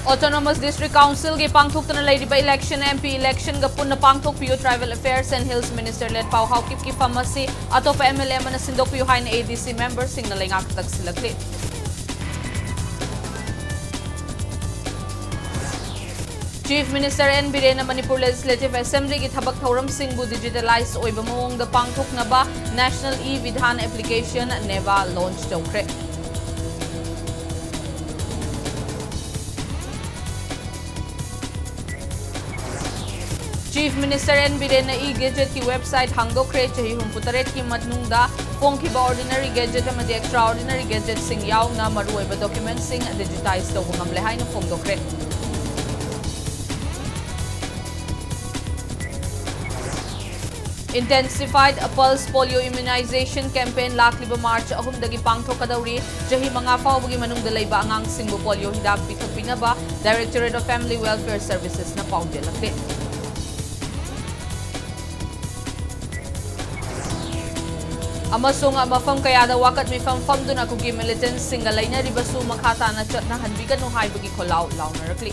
Autonomous District Council gi pangthokna leidiba election MP election ga punna pangthokpiu Tribal Affairs and Hills Minister led Pau Haukip ki pharmacy atopa MLA mana sindokpiu hain ADC members sing na lengak tagsilakli. Chief Minister N. Birena Manipur Legislative Assembly ki thabak thoram singbu digitalize oiba mawong da pangthokna ba National E-Vidhan application neva launch tawkre. Chief Minister N. Birena e-gadget ki website hangdokre chahi humputaret ki matnungda pongkiba ordinary gadget amadi extraordinary gadget sing yauna maruoiba documents sing digitize tawba ngamle haina phongdokre. Intensified pulse polio immunization campaign lakliba March 3 dagi pangthokadauri chahi manga faubagi manungda leiba angang singbu polio hidak pithokpinaba Directorate of Family Welfare Services na paudilakli. Amasung mafam kayada wakat mifam famduna kugi militants singa lainariba su makata na chat na hanbigan no haibagi kholaw law narakli.